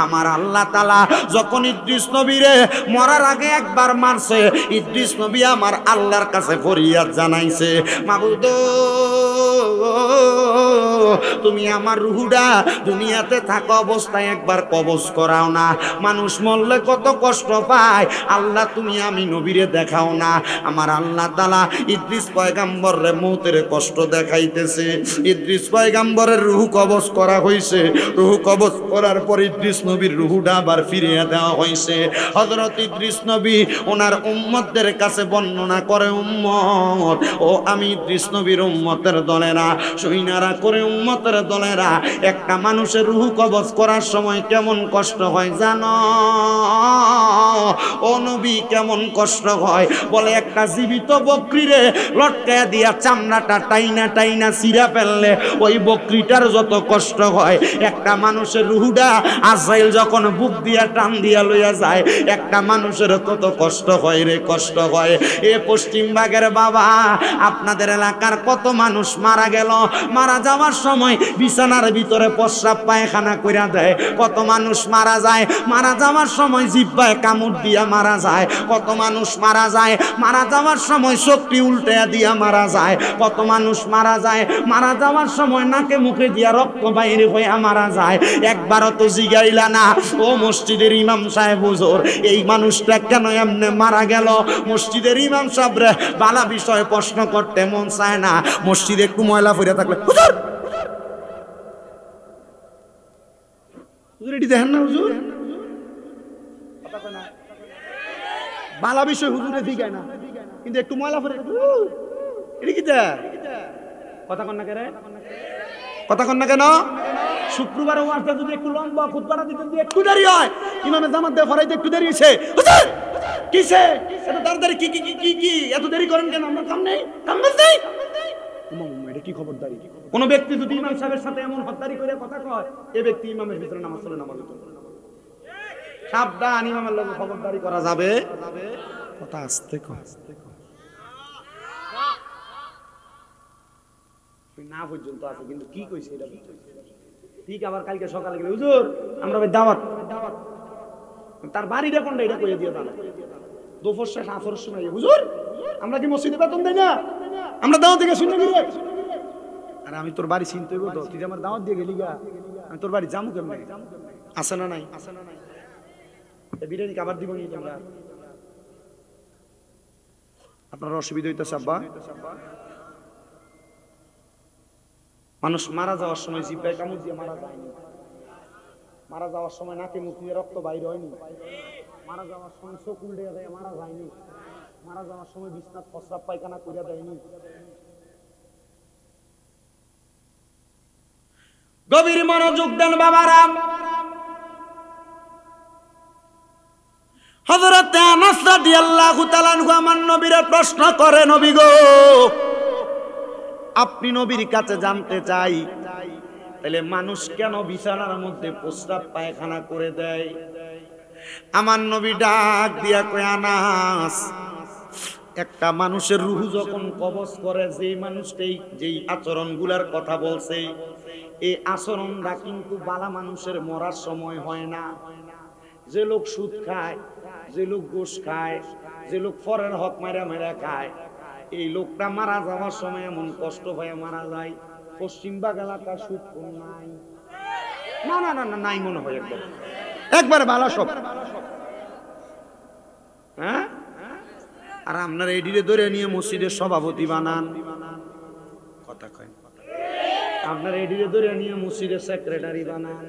আমার আল্লাহ তাআলা যখন ইদ্রিস নবীরে মরার আগে একবার মারছে, ইদ্রিস নবী আমার আল্লাহর কাছে ফরিয়াদ জানাইছে, মাবুদ তুমি আমার রূহটা দুনিয়াতে থাকা অবস্থায় একবার কবজ করাও না, মানুষ মরলে কত কষ্ট পায়, আল্লাহ তুমি আমি নবীরে দেখাও না। আমার আল্লাহ তাআলা ইদ্রিস পয়গম্বরের মউতের কষ্ট দেখাইতেছে। ইদ্রিস পয়গম্বরের রূহ কবজ করা হইছে, রূহ কবজ করার পর ইদ্রিস নবীর রূহটা আবার ফিরিয়ে দেওয়া হইছে। হযরত ইদ্রিস নবী ওনার উম্মতদের কাছে বর্ণনা করে, উম্মত ও আমি ইদ্রিস নবীর উম্মতের দলেরা সৈনারা করে, উম্মতের দলেরা একটা মানুষের রূহ কবজ করার সময় কেমন কষ্ট হয় জানো ও নবী, কেমন কষ্ট হয় বলে, একটা জীবিত বকরিরে লটকায়া দিয়া চামড়াটা টাইনা টাইনা ছিঁড়া ফেললে ওই বকরিটার যত কষ্ট হয়, একটা মানুষের রূহটা আজরাইল যখন বুক দিয়া টান দিয়া লইয়া যায় একটা মানুষের কত কষ্ট হয় রে, কষ্ট হয়। এ পশ্চিমবাগের বাবা, আপনাদের এলাকার কত মানুষ মারা গেল, মারা যাওয়ার সময় বিছানার ভিতরে প্রস্রাব পায়খানা কইরা দেয়, কত মানুষ মারা যায়, মারা যাওয়ার সময় জিহ্বায় কামড় দিয়া মারা যায়, কত মানুষ মারা যায়, মারা যাওয়ার সময় শক্তি উল্টায়া দিয়া মারা যায়, কত মানুষ মারা যায়, মারা যাওয়ার সময় নাকে মুখে দিয়া রক্ত বাইরে হয়ে মারা যায়। একবারও তো জিগাইলা না ও মসজিদের ইমাম সাহেব হুজুর, এই মানুষটা কেন এমনে মারা গেল? মসজিদের ইমাম সাহেব রে বালা বিষয়ে প্রশ্ন করতে মন চায় না, মসজিদে একটু ময়লা পড়ে থাকলে হুজুর হুজুর এটি দেখেন না হুজুর, বালা বিষয় হুজুরে দিগায় না, কিন্তু একটু ময়লা পড়ে এটি কি কথা কন না কেন, কথা কন না কেন? শুক্রবার ওয়াজটা যদি একটু লম্বা, খুতবাটা দিতে যদি একটু দেরি হয়, ইমামে জামাত দিয়ে ফরাইতে একটু দেরি হয়েছে, হুজুর কিসে এত তাড়াতাড়ি কি কি কি কি এত দেরি করেন কেন? আমরা কাম নেই, কাম নেই, এটা কি খবরদারি? কোন ব্যক্তি যদি ইমাম সাহেবের সাথে এমন হত্যারি করে কথা কয়, এই ব্যক্তি ইমামের ভিতরে নামাজ পড়ে না, সাবধান, ইমামের লগে খবরদারি করা যাবে, কথা আস্তে কর, না পর্যন্ত আছে, কিন্তু কি কইছে এটা ঠিক। আবার কালকে সকালে গেলে হুজুর আমরা দাওয়াত, তার বাড়িটা কোনটা এটা কইয়া দিয়ে দাও, দুপুর শেষ আসরের সময় হুজুর আমরা কি মসজিদে বেতন দেই না, আমরা দাওয়াত থেকে শুনে গেলে, আরে আমি তোর বাড়ি চিনতে হইব তো, তুই আমার দাওয়াত দিয়ে গেলি গা, আমি তোর বাড়ি যামু কেমনে? আছে না নাই? বিরিয়ানি খাবার দিব নি তোমরা? আপনার অসুবিধা হইতেছে আব্বা? মানুষ মারা যাওয়ার সময় জিহ্বায় কামড় দিয়ে মারা যায়নি, মারা যাওয়ার সময় নাকে মুখ দিয়ে রক্ত বাইর হয়নি, মারা যাওয়ার সময় চোখ উল্টে যায় মারা যায়নি, মারা যাওয়ার সময় বিছনাত প্রস্রাব পায়খানা কইরা দেয়নি। গভীর মনোযোগ দেন বাবারা। হযরত আনাস রাদিয়াল্লাহু তাআলা আনহু আমার নবীর প্রশ্ন করে, নবী গো আপনি নবীর কাছে জানতে চাই, তাহলে মানুষ কেন বিছানার মধ্যে প্রস্রাব পায়খানা করে দেয়? আমার নবী ডাক দিয়া কয়, আনাস একটা মানুষের রূহ যখন কবজ করে, যেই মানুষটাই যেই আচরণগুলার কথা বলছে, এই আচরণটা কিন্তু বালা মানুষের মরার সময় হয় না। যে লোক সুদ খায়, যে লোক ঘুষ খায়, যে লোক পরের হক মারা মারা খায়, এই লোকটা মারা যাওয়ার সময় এমন কষ্ট হয়ে মারা যায়। পশ্চিমবাগ এলাকার সুদ কোন নাই? না না না না নাই মনে হয়, একবার একবারে ভালো সব। হ্যাঁ, আর আপনার এডিরে ধরে নিয়ে মসজিদের সভাপতি বানান, কথা কয়, আপনার এডিরে ধরে নিয়ে মসজিদের সেক্রেটারি বানান,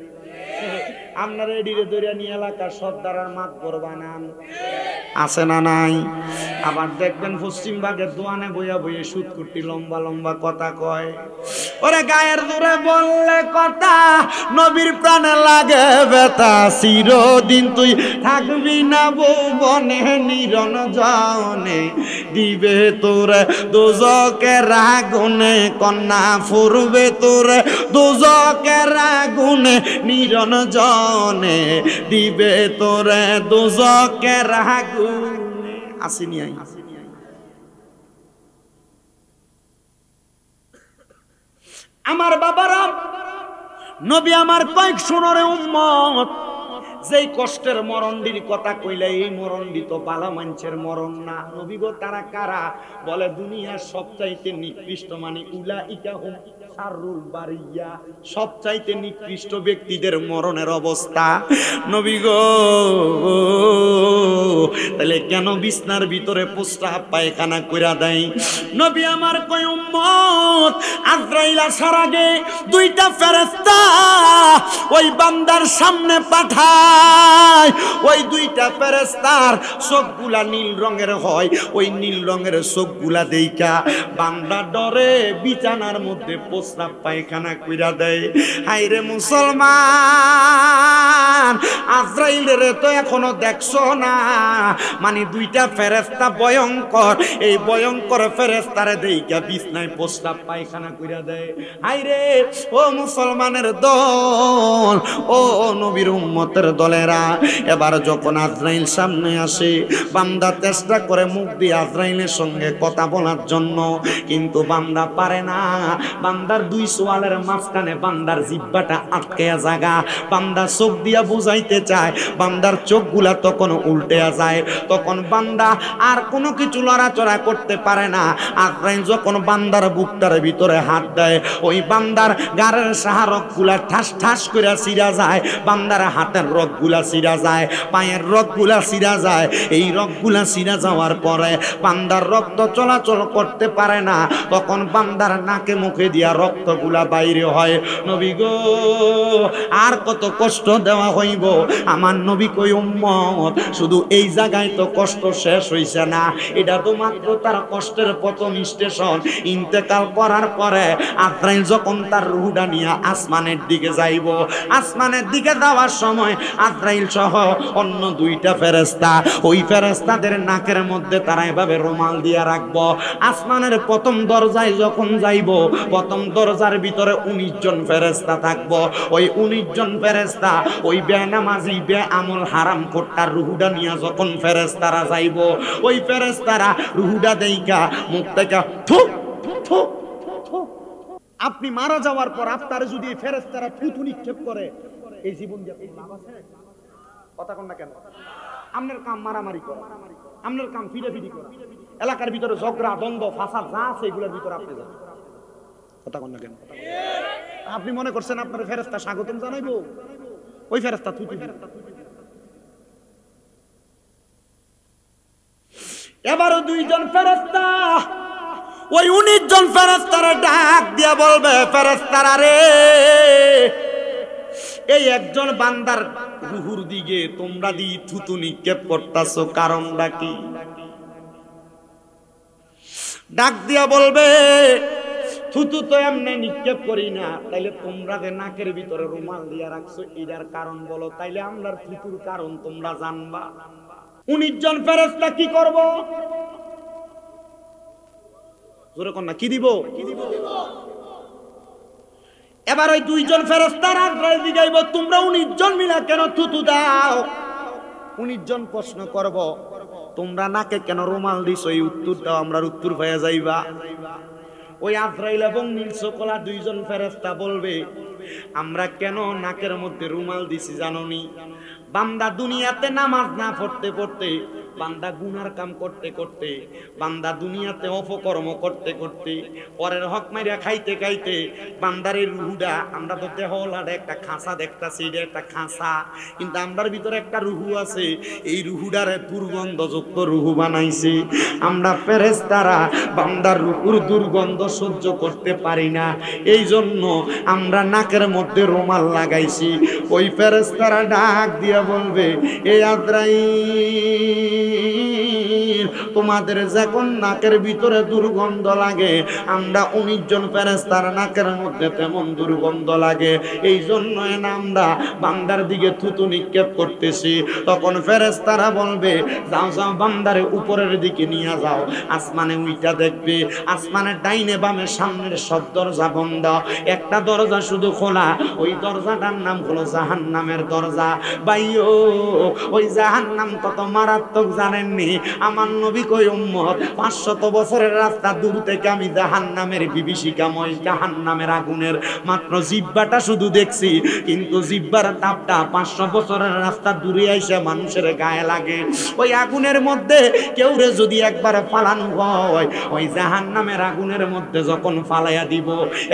আপনার এডিরে ধরে নিয়ে এলাকার সর্দার আর মাতবর বানান, আছে না নাই? আবার দেখবেন পশ্চিমবাগের দোয়ানে বইয়া বইয়ে সুদ কুটি লম্বা লম্বা কথা কয়। ওরে গায়ের দূরে বললে কথা, নবীর প্রাণে লাগে ব্যথা, চিরদিন তুই থাকবি না ভুবনে নিরন জনে, দিবে তোরে দোজকের আগুনে, কন্যা ফুরবে তোরে দোজকের আগুনে নিরন জনে, দিবে তোরে দোজকের আগুনে। আসেনি আই আমার বাবারা, নবী আমার কয়েক শুনরে উম্মত, যেই কষ্টের মরণডির কথা কইলে এই মরণডি তো বালা মানুষের মরণ না। নবী গো তারা কারা? বলে দুনিয়ার সবচাইতে নিকৃষ্ট মানে উলাইকা হুম শাররুল বারিয়া, সবচাইতে নিকৃষ্ট ব্যক্তিদের মরণের অবস্থা। নবী গো তাহলে কেন বিছনার ভিতরে প্রস্রাব পায়খানা কইরা দেয়? নবী আমার কই উম্মত, আজরাইল আসার আগে দুইটা ফেরেশতা ওই বান্দার সামনে পাঠায়। ওই দুইটা ফেরেশতার চোখগুলা নীল রঙের হয়। ওই নীল রঙের চোখগুলা দেইখা বান্দা ডরে বিছানার মধ্যে প্রস্রাব পায়খানা কইরা দেয়। হায়রে মুসলমান, আজরাইলের তো এখনো দেখছো না? মানে দুইটা ফেরেশতা ভয়ঙ্কর, এই ভয়ঙ্কর ফেরেশতারে দেইখা বিছনায় প্রস্রাব পায়খানা কইরা দেয়। হায়রে ও মুসলমানের দল, ও নবীর উম্মতের দলেরা, এবার যখন আজরাইল সামনে আসে, বান্দা চেষ্টা করে মুখ দিয়ে আজরাইলের সঙ্গে কথা বলার জন্য, কিন্তু বান্দা পারে না। বান্দার দুই সোয়ালের মাঝখানে বান্দার জিহ্বাটা আটকে জায়গা। বান্দা চোখ দিয়া বুঝাইতে চায়, বান্দার চোখগুলা তখন উল্টে যায়। তখন বান্দা আর কোনো কিছু লড়াচড়া করতে পারে না। আজরাইল যখন বান্দার বুকটার ভিতরে হাত দেয়, ওই বান্দার গাড়ের সাহারকগুলা ঠাস ঠাস করে ছিঁড়া যায়। বান্দার হাতের রগগুলা ছিঁড়া যায়, পায়ের রগগুলা ছিঁড়া যায়। এই রগগুলা ছিঁড়া যাওয়ার পরে বান্দার রক্ত চলাচল করতে পারে না। তখন বান্দার নাকে মুখে দিয়া রক্তগুলা বাইরে হয়। নবী গো আর কত কষ্ট দেওয়া হইব? আমার নবী কই উম্মত, শুধু এই জায়গায় তো কষ্ট শেষ হইছে না, এটা তো মাত্র তার কষ্টের প্রথম স্টেশন। ইন্তেকাল করার পরে আজরাইল যখন তার রূহটা নিয়ে আসমানের দিকে যাইব, আসমানের দিকে যাওয়ার সময় আজরাইল সহ অন্য দুইটা ফেরেশতা, ওই ফেরেশতাদের নাকের মধ্যে তারা এভাবে রুমাল দিয়া রাখবো। আসমানের প্রথম দরজায় যখন যাইব, প্রথম দরজার ভিতরে 19 জন ফেরেশতা থাকবো। ওই 19 জন ফেরেশতা ওই বেনামাজি বেআমল হারাম খোরটার রূহটা নিয়ে যখন ফেরেশতারা যাইব, ওই ফেরেশতারা রূহটা দেইখা মুখ থেকে থু থু। আপনি মারা যাওয়ার পর আপনার যদি ফেরেশতারা থুতু নিক্ষেপ করে, এই জীবন দিয়ে আপনি লাভ আছে? কথা কন না কেন? আপনার কাম মারামারি করা, আপনার কাম ফিরাফিরি করা, এলাকার ভিতরে ঝগড়া দ্বন্দ্ব ফাসাদ যা আছে এগুলোর ভিতরে আপনি যান। কথা কন না কেন? আপনি মনে করছেন আপনার ফেরেশতা স্বাগতম জানাইবো? ওই ফেরেশতা থুতু দিবে। এবারও 2 জন ফেরেশতা ওই 19 জন ফেরেশতারে ডাক দিয়া বলবে, ফেরেশতারা রে, এই একজন বান্দার রুহুর দিকে তোমরা দি থুতু নিক্ষেপ করতাছো, কারণটা কি? ডাক দিয়া বলবে, থুতু তো এমনি নিক্ষেপ করি না, তাইলে তোমরা যে নাকের ভিতরে রুমাল দিয়া রাখছো এটার কারণ বলো, তাইলে আমরার থুতুর কারণ তোমরা জানবা। 19 জন ফেরেশতা কি করব? জোরে কোন না, কি দিব? এবার ওই 2 জন ফেরেশতার আজরাইল জিগাইব, তোমরা 19 জন মিলা কেন থুতু দাও? 19 জন প্রশ্ন করব, তোমরা নাকে কেন রুমাল দিছো? এই উত্তর দাও, আমরা উত্তর হয়ে যাইবা। ওই আজরাইল এবং নীল সকলা 2 জন ফেরেশতা বলবে, আমরা কেন নাকের মধ্যে রুমাল দিছি জানোনি? বান্দা দুনিয়াতে নামাজ না পড়তে পড়তে, বান্দা গুনার কাম করতে করতে, বান্দা দুনিয়াতে অপকর্ম করতে করতে, পরের হক মাইরা খাইতে খাইতে বান্দার এই রুহুটা, আমরা তো দেহলার একটা খাঁচা দেখতাছি, এটা একটা খাঁচা, কিন্তু আমরার ভিতরে একটা রুহু আছে। এই রুহুটারে দুর্গন্ধযুক্ত রুহু বানাইছে। আমরা ফেরেশতারা বান্দার রুহুর দুর্গন্ধ সহ্য করতে পারি না, এই জন্য আমরা নাকের মধ্যে রুমাল লাগাইছি। ওই ফেরেশতারা ডাক দিয়া বলবে, এই আজরাইল, তোমাদের যখন নাকের ভিতরে দুর্গন্ধ লাগে, আমরা 19 জন ফেরেশতার নাকের মধ্যে তেমন দুর্গন্ধ লাগে, এই জন্য আমরা বান্দার দিকে থুতু নিক্ষেপ করতেছি। তখন ফেরেশতারা বলবে, যাও যাও বান্দারে উপরের দিকে নিয়ে যাও, আসমানে উইটা দেখবে, আসমানের ডাইনে বামে সামনের সব দরজা বন্ধ, একটা দরজা শুধু খোলা, ওই দরজাটার নাম হলো জাহান্নামের দরজা। ভাইও, ওই জাহান্নাম কত মারাত্মক জানেননি আমার নবী কই উম্মত 500 বছরের রাস্তা দূর থেকে আমি জাহান্নামের বিভীষিকাময় জাহান্নামের আগুনের মাত্র জিহ্বাটা শুধু দেখছি, কিন্তু জিহ্বার তাপটা 500 বছরের রাস্তা দূরে আইসা মানুষের গায়ে লাগে। ওই আগুনের মধ্যে কেউ রে যদি একবার ফালানো হয়, ওই জাহান্নামের আগুনের মধ্যে যখন ফালাইয়া দিব,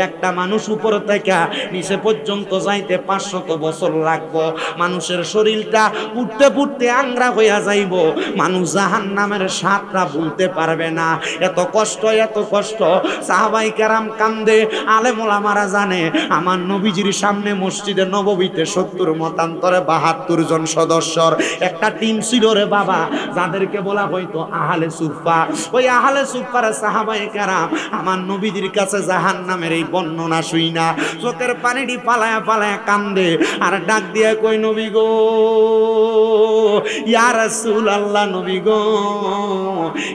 একটা মানুষ উপর থেকে নিচে পর্যন্ত যাইতে 500 বছর লাগবো। মানুষের শরীরটা উঠতে পুড়তে আংরা হইয়া যাইব, মানুষ জাহান্নামের স্বাদটা ভুলতে পারবে না। এত কষ্ট, এত কষ্ট। সাহাবাই কেরাম কান্দে, আলেম ওলামারা জানে আমার নবীজির সামনে মসজিদে নববীতে 70 মতান্তরে 72 জন সদস্যর একটা টিম ছিল রে বাবা, যাদেরকে বলা হয়তো আহলে সুফা। ওই আহলে সুফার সাহাবাই কেরাম আমার নবীজির কাছে জাহান্নামের এই বর্ণনা শুই না চোখের পানিটি পালায়া পালায়া কান্দে, আর ডাক দিয়ে কই নবী গো, ইয়া রাসূলুল্লাহ, নবী গো,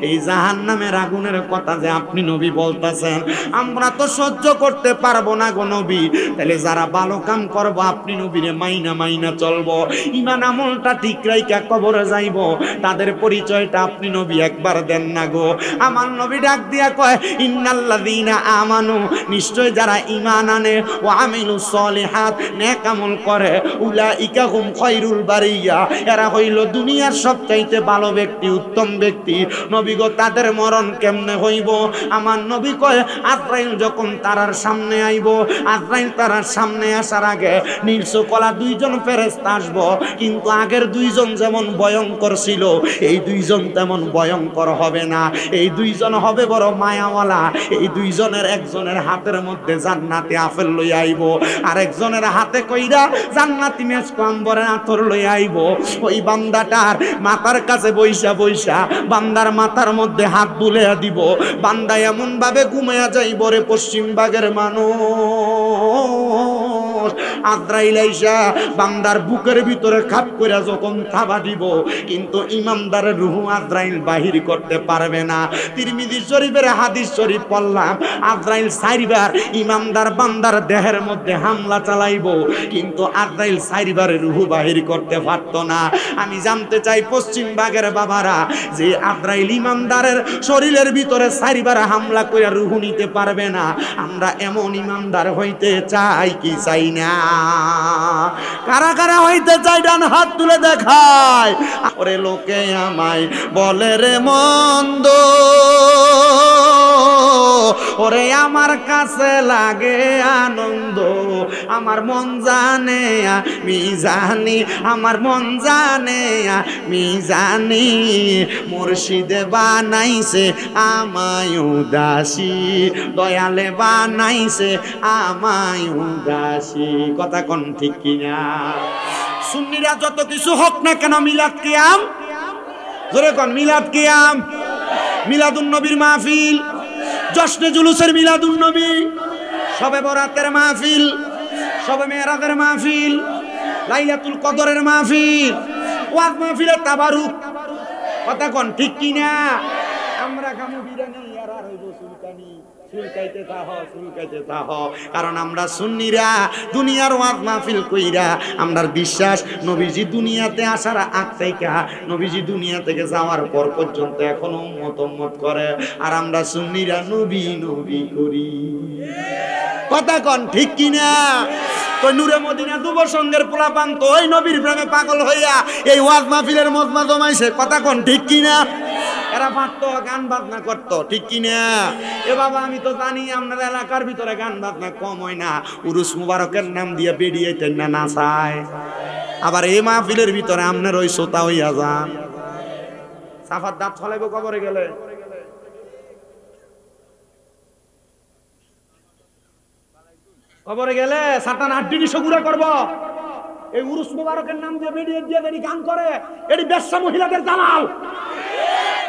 এই জাহান্নামের আগুনের কথা যে আপনি নবী বলতেছেন, আমরা তো সহ্য করতে পারবো না গো নবী। তাহলে যারা ভালো কাম করবো আপনি নবীরে মাইনা মাইনা চলবো, ঈমান আমলটা ঠিক রাইখা কবরে যাইবো, তাদের পরিচয়টা আপনি নবী একবার দেন না গো। আমার নবী ডাক দিয়া কয়, ইন্নাল্লাযীনা আমানু, নিশ্চয় যারা ঈমান আনে, ওয়া আমিলুস সলিহাত, নেক আমল করে, উলাইকা হুম খায়রুল বারিয়া, এরা হইল দুনিয়ার সবচাইতে ভালো ব্যক্তি, উত্তম ব্যক্তি। নবী গো, তাদের মরণ কেমনে হইব? আমার নবী কয়, আজরাইল যখন তারার সামনে আইব, আজরাইল তারার সামনে আসার আগে নীলচকলা 2 জন ফেরেশতা আসবো, কিন্তু আগের 2 জন যেমন ভয়ঙ্কর ছিল, এই 2 জন তেমন ভয়ঙ্কর হবে না। এই 2 জন হবে বড় মায়াওয়ালা। এই 2 জনের একজনের হাতের মধ্যে জান্নাতি আপেল লই আইব, আর একজনের হাতে কইরা জান্নাতি মেশক আম্বরের আতর লই আইব। ওই বান্দাটার মাথার কাছে বইসা বইসা বান্দার মাথার মধ্যে হাত বুলাইয়া দিব, বান্দা এমন ভাবে ঘুমাইয়া যাইব রে পশ্চিম ভাগের মানুষ। আজরাইল আইসা বান্দার বুকের ভিতরে খাপ কইরা যখন থাবা দিব, কিন্তু ইমানদারের রূহ আজরাইল বাহির করতে পারবে না। তিরমিজি শরীফের হাদিস শরীফ পড়লাম, আজরাইল 4 বার ইমানদার বান্দার দেহের মধ্যে হামলা চালাইব, কিন্তু আজরাইল 4 বার রূহ বাহির করতে পারতো না। আমি জানতে চাই পশ্চিম ভাগের বাবারা, যে আজরাইল ইমানদারের শরীরের ভিতরে 4 বার হামলা করে রূহ নিতে পারবে না, আমরা এমন ইমানদার হইতে চাই কি চাই না? কারা কারা হইতে চাই ডান হাত তুলে দেখায়। ওরে লোকে আমায় বলে রে মন্দ, ওরে আমার কাছে লাগে আনন্দ, আমার মন জানে আমি জানি, আমার মন জানে আমি জানি, মুর্শিদে বানাইছে আমায় উদাসী, দয়ালে বানাইছে আমায় উদাসী। কথা কোন ঠিক কিনা? সুন্নিরা যত কিছু হোক না কেন, মিলাদ কিয়াম, জোরে কোন, মিলাদ কিয়াম, মিলাদুন নবীর মাহফিল, জশ্নে জুলুসের মিলাদুন নবী, শবে বরাতের মাহফিল, শবে মেরাজের মাহফিল, লাইলাতুল কদরের মাহফিল, ওয়াজ মাহফিলের তাবারুক। কথা কোন ঠিক কিনা? আমরা খামু বিরিয়ানি আর হইব সুলতানি, সুলকাইতে থাহ, সুলকাইতে থাহ। কারণ আমরা সুন্নিরা দুনিয়ার ওয়াজ মাহফিল কইরা আমরা বিশ্বাস, নবীজি দুনিয়াতে আসার আগ থেকে, নবীজি দুনিয়া থেকে যাওয়ার পর পর্যন্ত এখনো উম্মত করে, আর আমরা সুন্নিরা নবী নবী করি। কথা কোন ঠিক কিনা? তো নূরে মদিনা যুবসংঘের পোলাপান তো ওই নবীর প্রেমে পাগল হইয়া এই ওয়াজ মাহফিলের মজমা জমাইছে। কথা কোন ঠিক কিনা? এরা পারতো, গান বাজনা করতো, ঠিক কিনা? এ বাবা, আমি তো জানি আপনার এলাকার ভিতরে গান বাজনা কম হয় না। উরুস মুবারকের নাম দিয়ে বেরিয়েছেন না নাচায়, আবার এই মাহফিলের ভিতরে আপনার ওই শ্রোতা হইয়া যান। সাফার দাঁত ফলাইব কবরে গেলে, কবরে গেলে সাতান 8 দিনই সগুরা করব। এই উরুস মুবারকের নাম দিয়ে বেরিয়ে দিয়ে এটি গান করে, এটি বেশ্যা মহিলাদের দালাল।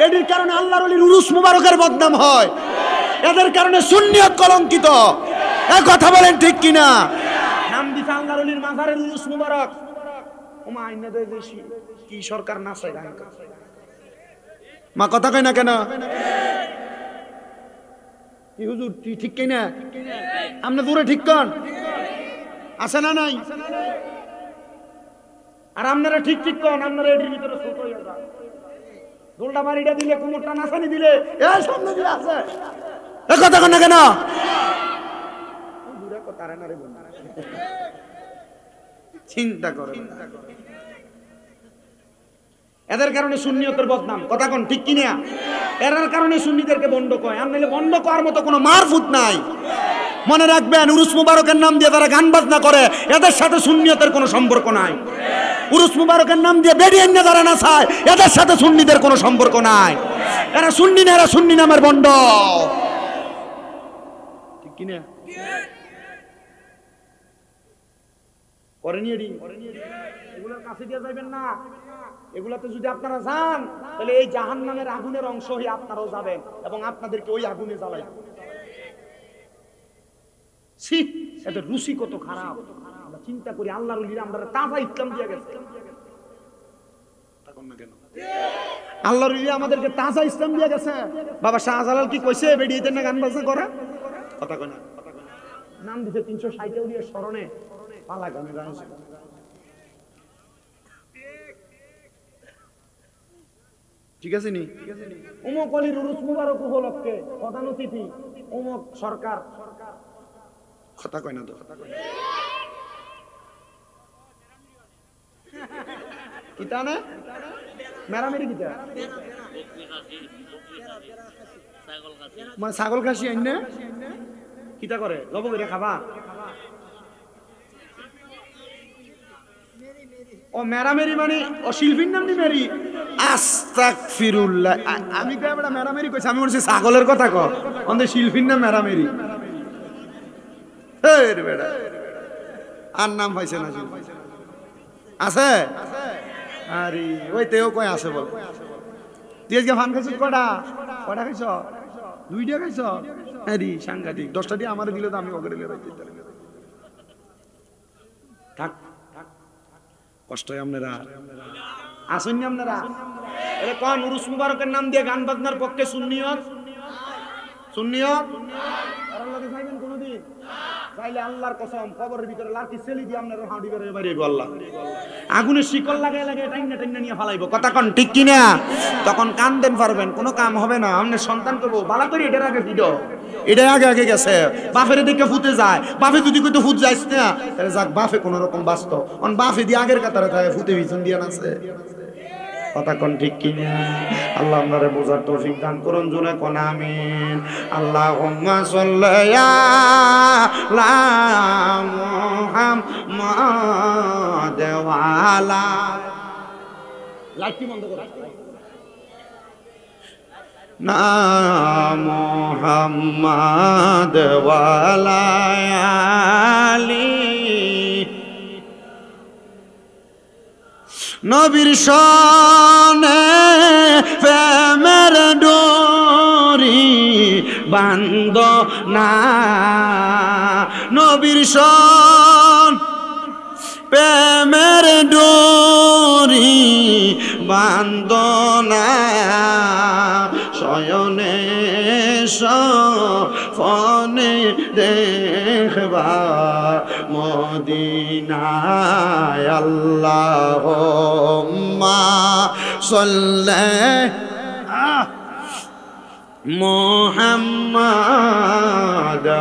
এটির কারণে আল্লাহর ওলির উরুস মুবারকের বদনাম হয়, এদের কারণে সুন্নিয়ত কলঙ্কিত। এই কথা বলেন ঠিক কিনা? নাম দিছে আল্লাহর ওলির মাজারের উরুস মুবারক। ওমা আইনা দেয় বেশি কি সরকার নাচে গান করে, মা কথা কই না কেন? কি হুজুর ঠিক কিনা? আপনি দূরে ঠিক কন, আছে না নাই? আর আপনারা ঠিক ঠিক কন, আপনারা এটির ভিতরে ছোট হয়ে যান। দোলটা মারিটা দিলে, কোমরটা নাচানি দিলে, এ সামনে দিয়ে আছে, এ কথা কন না কেন? চিন্তা করে এদের কারণে সুন্নিয়তের বদনাম, কথা কোন ঠিক কিনা? এর কারণে সুন্নিদেরকে বন্ড কয়, আর নাহলে বন্ড করার মতো কোনো মারফুত নাই। মনে রাখবেন, উরুস মুবারকের নাম দিয়ে তারা গান বাজনা করে, এদের সাথে সুন্নিয়তের কোনো সম্পর্ক নাই। উরুস মুবারকের নাম দিয়ে বেরিয়ে নিয়ে যারা নাচায়, এদের সাথে সুন্নিদের কোনো সম্পর্ক নাই। এরা সুন্নি না, এরা সুন্নি নামের বন্ড, ঠিক কিনা? করেনি এগুলোর কাছে দিয়ে যাবেন না। এগুলাতে যদি আপনারা যান, তাহলে এই জাহান্নামের আগুনের অংশ হয়ে আপনারাও যাবেন এবং আপনাদেরকে ওই আগুনে জ্বালাবেন। ছি, এদের রুচি কত খারাপ। আমরা চিন্তা করি, আল্লাহর ওলিরা আমরা তাজা ইসলাম দিয়ে গেছে। আল্লাহর ওলিরা আমাদেরকে তাজা ইসলাম দিয়ে গেছে। বাবা শাহজালাল কি কইছে বেডিয়েতে না গান বাজনা করে? কথা কয় না। নাম দিতে 360 উলিয়ার স্মরণে পালা গানে গান। ঠিক আছে নি? অমুক অলির উরুস মুবারক উপলক্ষে প্রধান অতিথি অমুক সরকার। কথা কয় না তো? কিতা না মেরামেরি কিতা মানে ছাগল খাসি আইন কিতা করে লব করে খাবা? ও মেরামেরি মানে ও শিল্পীর নাম নি মেরি? আস্তাগফিরুল্লাহ। আমি কই বড় মেরামেরি কইছি, আমি বলছি ছাগলের কথা কও, অন্ধে শিল্পীর নাম মেরামেরি। এই রে বেটা, আর নাম হইছে না শিল্পী আছে? আরে ওই তেও কই আছে বল। তুই আজকে ফান খাইছিস কটা? কটা খাইছ? 2টা খাইছ? আরে সাংঘাতিক। 10টা দিয়ে আমারে দিলে তো আমি ওকে দিলে রাইতে থাক। কষ্ট হয় আপনারা, আসেননি আপনারা? এরে কোন উরুস মুবারকের নাম দিয়ে গান বাজনার পক্ষে সুন্নিয়ত? সুন্নিয়ত আর আল্লাহকে চাইবেন কোনদিন? চাইলে আল্লাহর কসম কবরের ভিতরে লাঠি ছেলি দিয়ে আপনারা হাঁটি করে বাইরে আল্লাহ আগুনে শিকল লাগায় লাগায় টাইনা টাইনা নিয়ে ফালাইবো। কথা কোন ঠিক কিনা? তখন কান্দেন পারবেন, কোনো কাম হবে না। আপনার সন্তান করবো বালা করে এটার আগে ভিডিও, এটা আগে আগে গেছে। বাপের দিকে ফুটে যায়, বাপে যদি কইতো ফুট যাইস না, তাহলে যাক বাপে কোন রকম বাঁচত। অন বাপে দিয়ে আগের কাতারে থাকে, ফুটে পিছন দিয়ে নাচে। কথা কোন ঠিক কিনা? আল্লাহ আপনারে বোঝার তৌফিক দান করুন, জোরে কোন আমিন। আল্লাহুম্মা সাল্লি আলা মুহাম্মাদ ওয়া আলা। লাইট বন্ধ করো না। মুহাম্মাদ ওয়া আলা আলি। নবীর সনে প্রেমের ডোরি বান্ধ না। নবীর সন প্রেমের ডোরি বান্ধ না। শয়নে সফনে দেখবা মদিনায়। আল্লাহুম্মা সাল্লি মুহাম্মাদ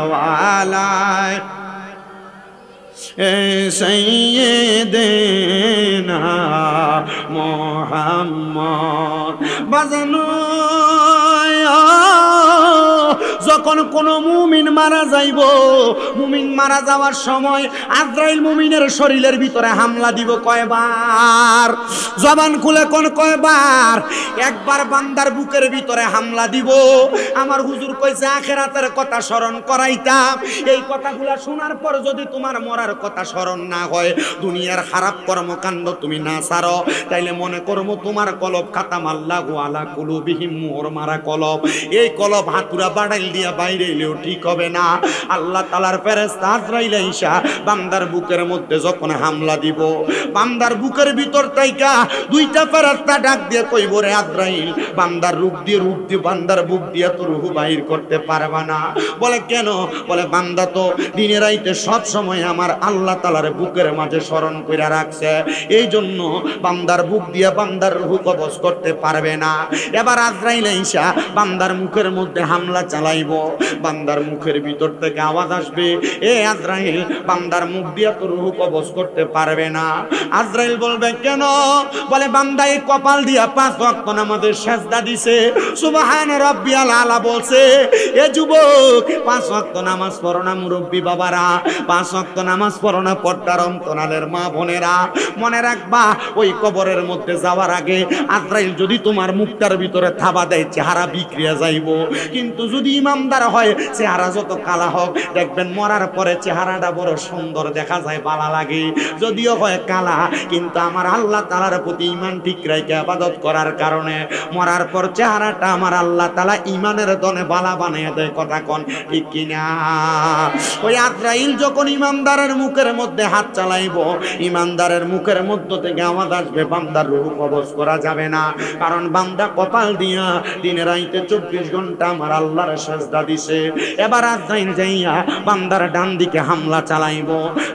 ওয়া আলা সাইয়্যিদিনা মুহাম্মদ। বাজানো যখন কোন মুমিন মারা যাইব, মুমিন মারা যাওয়ার সময় আজরাইল মুমিনের শরীরের ভিতরে হামলা দিব কয়বার? জবান খুলে কোন কয়বার? একবার বান্দার বুকের ভিতরে হামলা দিব। আমার হুজুর কইছে আখিরাতের কথা স্মরণ করাইতাম। এই কথাগুলা শোনার পর যদি তোমার মরার কথা স্মরণ না হয়, দুনিয়ার খারাপ কর্মকাণ্ড তুমি না ছাড়ো, তাইলে মনে করবো তোমার কলব খাতাম আল্লাহু আলা কুলুবিহিম, মোহর মারা কলব। এই কলব হাতুরা বাড়াইল দিয়া বাইরে এলেও ঠিক হবে না। আল্লাহ তাআলার ফেরেশতা আজরাইল আইসা বান্দার বুকের মধ্যে যখন হামলা দিব, বান্দার বুকের ভিতর থেকে দুইটা ফেরেশতা ডাক দিয়ে কইব, রে আজরাইল, বান্দার রূপ দিয়ে বান্দার বুক দিয়ে তো রূহ বাহির করতে পারবা না। বলে কেন? বলে বান্দা তো দিনে রাইতে সব সময় আমার আল্লাহ তাআলার বুকের মাঝে স্মরণ কইরা রাখছে, এই জন্য বান্দার বুক দিয়ে বান্দার রূহ কবজ করতে পারবে না। এবার আজরাইল আইসা বান্দার মুখের মধ্যে হামলা চালাইব, বান্দার মুখের ভিতর থেকে আওয়াজ আসবে, এ আজরাইল, বান্দার মুখ দিয়ে তো রূহ কবজ করতে পারবে না। আজরাইল বলবে কেন? বলে বান্দা এই কপাল দিয়া 5 ওয়াক্ত নামাজের সেজদা দিছে, সুবহান রাব্বিয়াল আলা বলছে। এ যুবক, 5 ওয়াক্ত নামাজ পড়ো না মুরব্বী বাবারা, 5 ওয়াক্ত নামাজ পড়ো না পর্দার অন্তরালের মা বোনেরা, মনে রাখবা ওই কবরের মধ্যে যাওয়ার আগে আজরাইল যদি তোমার মুখটার ভিতরে থাবা দেয়, চেহারা বিক্রিয়া যাইব। কিন্তু যদি ইমানদার হয়, চেহারা যত কালা হোক, দেখবেন মরার পরে চেহারাটা বড় সুন্দর দেখা যায়, ভালো লাগে। যদিও হয় কালা, কিন্তু আমার আল্লাহ তাআলার প্রতি ঈমান ঠিক রেখে ইবাদত করার কারণে মরার পর চেহারাটা আমার আল্লাহ তাআলা ঈমানের দনে বালা বানিয়ে দেয়। কথা কোন ঠিক কিনা? ওই আজরাইল যখন ঈমানদারের মুখের মধ্যে হাত চালাইব, ঈমানদারের মুখের মধ্য থেকে আওয়াজ আসবে, বান্দার রূহ কবজ করা যাবে না, কারণ বান্দা কপাল দিয়া দিনে রাইতে 24 ঘন্টা আমার আল্লাহর সেজদা দিছে। এবার আজরাইল যাইয়া বান্দার ডান দিকে হামলা চালাইব,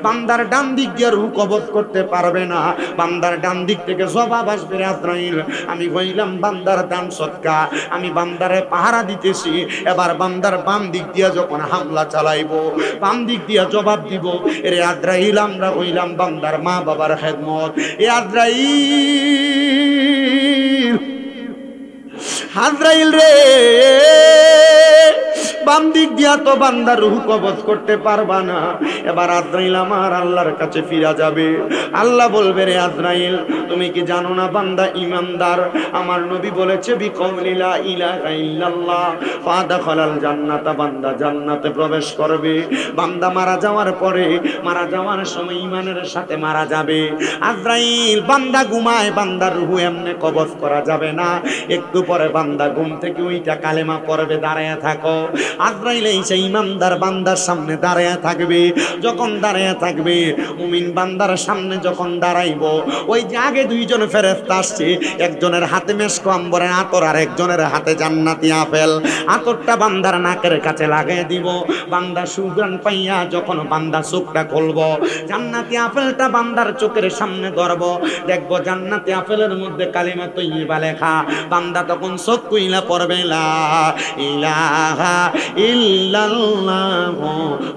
বান্দার ডান দিক দিয়ে রূহ কবজ করতে পারবে না। বান্দার ডান দিক থেকে জবাব আসবে, আজরাইল, আমি কইলাম বান্দার দান সদকা, আমি বান্দারে পাহারা দিতেছি। এবার বান্দার বাম দিক দিয়া যখন হামলা চালাইব, বাম দিক দিয়া জবাব দিব, এরে আজরাইল, আমরা কইলাম বান্দার মা বাবার খেদমত। এ আজরাইল, আজরাইল রে, বাম দিক দিয়া তো বান্দার রূহ কবজ করতে পারবা না। এবার আজরাইল আমার আল্লাহর কাছে ফিরা যাবে। আল্লাহ বলবে, রে আজরাইল, তুমি কি জানো না বান্দা ঈমানদার? আমার নবী বলেছে, বিকৌলি লা ইলাহা ইল্লাল্লাহ ফাদাখালাল জান্নাতা, বান্দা জান্নাতে প্রবেশ করবে। বান্দা মারা যাওয়ার পরে, মারা যাওয়ার সময় ঈমানের সাথে মারা যাবে। আজরাইল, বান্দা ঘুমায়, বান্দার রূহ এমনি কবজ করা যাবে না। একটু পরে বান্দা ঘুম থেকে ওইটা কালেমা পড়বে, দাঁড়ায় থাকো। আজরাইল এসে ঈমানদার বান্দার সামনে দাঁড়ায় থাকবে। যখন দাঁড়ায় থাকবে, মুমিন বান্দার সামনে যখন দাঁড়াইব, ওই যে আগে দুইজন ফেরেশতা আসছে, একজনের হাতে মেশক আম্বরের আতর আর একজনের হাতে জান্নাতি আপেল। আতরটা বান্দার নাকের কাছে লাগিয়ে দিব। বান্দা সুঘ্রাণ পাইয়া যখন বান্দা চোখটা খুলব, জান্নাতি আপেলটা বান্দার চোখের সামনে ধরব, দেখব জান্নাতি আপেলের মধ্যে কালিমা তৈয়্যিবা লেখা। বান্দা তখন চোখ খুইলা পড়বে, লা ইলাহা ইল্লাল্লাহু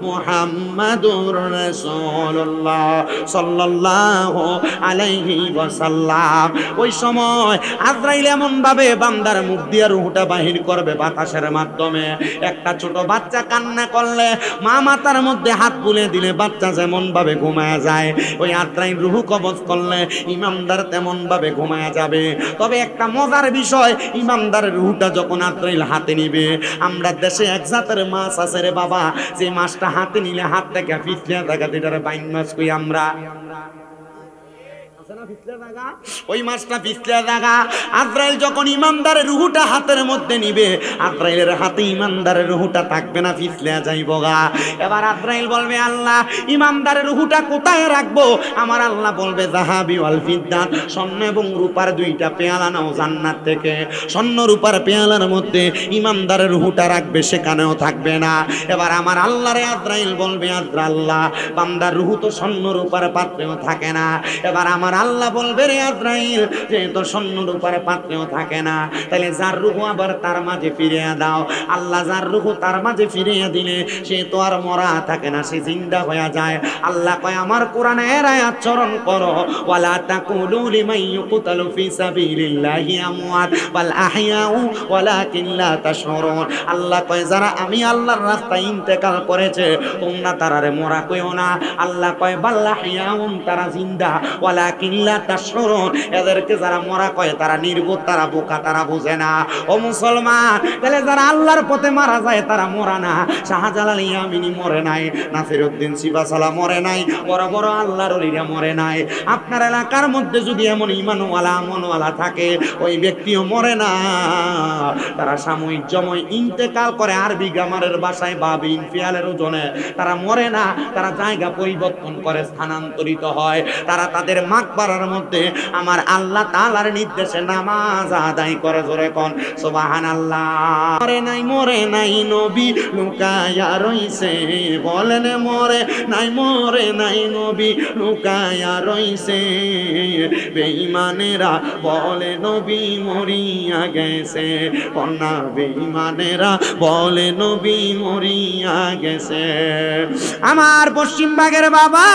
মুহাম্মাদুর রাসূলুল্লাহ সাল্লাল্লাহু আলাইহি ওয়াসাল্লাম। ওই সময় আজরাইল এমন ভাবে বান্দার মুখ দিয়ে রূহটা বাহির করবে বাতাসের মাধ্যমে। একটা ছোট বাচ্চা কান্না করলে মা মাথার মধ্যে হাত বুলিয়ে দিলে বাচ্চা যেমন ভাবে ঘুমায়া যায়, ওই আজরাইল রূহ কবজ করলে ইমানদার তেমন ভাবে ঘুমায়া যাবে। তবে একটা মজার বিষয়, ইমানদারের রূহটা যখন আজরাইল হাতে নিবে, আমরা দেশে এক জাতের মাছ আছে রে বাবা, যে মাছটা হাতে নিলে হাত থেকে পিছলে দেখা দিটারে বাইন মাছ কই আমরা, ওই মাছটা পিছলে জায়গা। আজরাইল যখন ইমানদারের রূহটা হাতের মধ্যে নিবে, আজরাইলের হাতে ইমানদারের রূহটা থাকবে না, পিছলে যাইব গা। এবার আজরাইল বলবে, আল্লাহ, ইমানদারের রূহটা কোথায় রাখবো? আমার আল্লাহ বলবে, যাহাবি ওয়াল ফিদ্দাত, স্বর্ণ এবং রূপার 2টা পেয়ালা নাও জান্নাত থেকে। স্বর্ণ রূপার পেয়ালার মধ্যে ইমানদারের রূহটা রাখবে, সেখানেও থাকবে না। এবার আমার আল্লাহরে আজরাইল বলবে, আল্লাহ, বান্দার রূহ তো স্বর্ণ রূপার পাত্রেও থাকে না। এবার আমার আল্লাহ বলবে, রে আজরাইল, যেহেতু স্বর্ণ রূপার পাত্রেও থাকে না, তাহলে যার রূহ আবার তার মাঝে ফিরিয়ে দাও। আল্লাহ যার রূহ তার মাঝে ফিরিয়ে দিলে সে তো আর মরা থাকে না, সে জিন্দা হয়ে যায়। আল্লাহ কয়, আমার কোরআনের আয়াত চরণ করো, ওয়ালা তাকুলু লিমান ইউকতালু ফি সাবিলিল্লাহি আমওয়াত বাল আহইয়াউ ওয়ালাকিন লা তাশউরুন। আল্লাহ কয়, যারা আমি আল্লাহর রাস্তায় ইন্তেকাল করেছে, তোমরা তারারে মরা কইও না। আল্লাহ কয়, বাল আহইয়াউন, তারা জিন্দা, ওয়ালাকিন ইল্লা তাশউরুন, এদেরকে যারা মরা কয় তারা নির্বোধ, তারা বোকা, তারা বুঝে না। ও মুসলমান, তাহলে যারা আল্লাহর পথে মারা যায় তারা মরা না। শাহজালাল ইয়ামিনী মরে নাই, নাসিরউদ্দিন সিবাসালা মরে নাই, বড় বড় আল্লাহর ওলিরা মরে নাই। আপনার এলাকার মধ্যে যদি এমন ইমানওয়ালা আমলওয়ালা থাকে, ওই ব্যক্তিও মরে না, তারা সাময়িক জময় ইন্তেকাল করে। আরবি গ্রামারের ভাষায় বাবে ইনফিয়ালের ওজনে তারা মরে না, তারা জায়গা পরিবর্তন করে, স্থানান্তরিত হয়। তারা তাদের মাকবারার মধ্যে আমার আল্লাহ তাআলার নির্দেশে নামাজ আদায় করে। জোরে কোন সুবহানাল্লাহ। মরে নাই নবী লুকায়া রইছে, বলেন মরে নাই নবী লুকায়া রইছে। বেঈমানেরা বলে নবী মরিয়া গেছে, কন্যা বেঈমানেরা বলে নবী মরিয়া গেছে। আমার পশ্চিমবঙ্গের বাবা,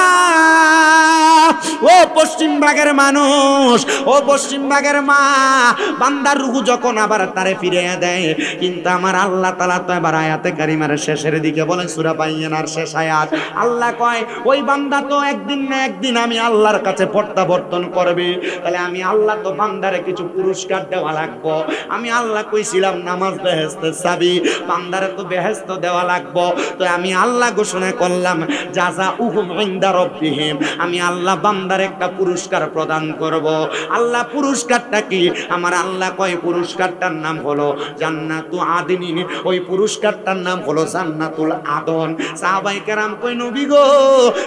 ও পশ্চিমবঙ্গের মানুষ, ও পশ্চিমবঙ্গের মা, বান্দার রূহ যখন আবার তারে ফিরিয়ে দেয়, কিন্তু আমার আল্লাহ তাআলা তো এবার আয়াতে কারিমার শেষের দিকে বলেন, সূরা বাইয়িনার শেষ আয়াত, আল্লাহ কয় ওই বান্দা তো একদিন না একদিন আমি আল্লাহর কাছে প্রত্যাবর্তন করবে। তাহলে আমি আল্লাহ তো বান্দারে কিছু পুরস্কার দেওয়া লাগবো। আমি আল্লাহ কইছিলাম নামাজ বেহেশতের চাবি, বান্দারে তো বেহেশত দেওয়া লাগবো। তো আমি আল্লাহ ঘোষণা করলাম জাযাউহুম ইনদা রাব্বিহিম, আমি আল্লাহ বান্দার একটা পুরস্কার প্রদান করব। আল্লাহ পুরস্কারটা কি? আমার আল্লাহ কয় পুরস্কারটার নাম হলো জান্নাতু আদনিন। ওই পুরস্কারটার নাম হলো জান্নাতুল আদন। সাহাবায়ে কেরাম কয় নবী গো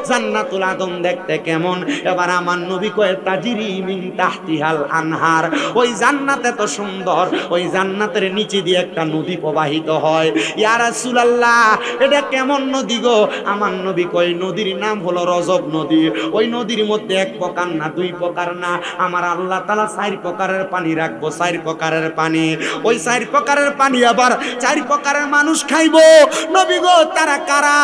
জান্নাতুল আদন দেখতে কেমন? এবার আমার নবী কয় তাজরি মিন তাহতিহাল আনহার। ওই জান্নাত এত সুন্দর, ওই জান্নাতের নিচে দিয়ে একটা নদী প্রবাহিত হয়। ইয়া রাসূলুল্লাহ এটা কেমন নদী গো? আমার নবী কয় নদীর নাম হলো রজব নদী। ওই নদীর মধ্যে এক প্রকার না, দুই প্রকার না, আমার আল্লাহ তাআলা 4 প্রকারের পানি রাখবো, 4 প্রকারের পানি। ওই 4 প্রকারের পানি আবার 4 প্রকারের মানুষ খাইবো। নবী গো তারা কারা?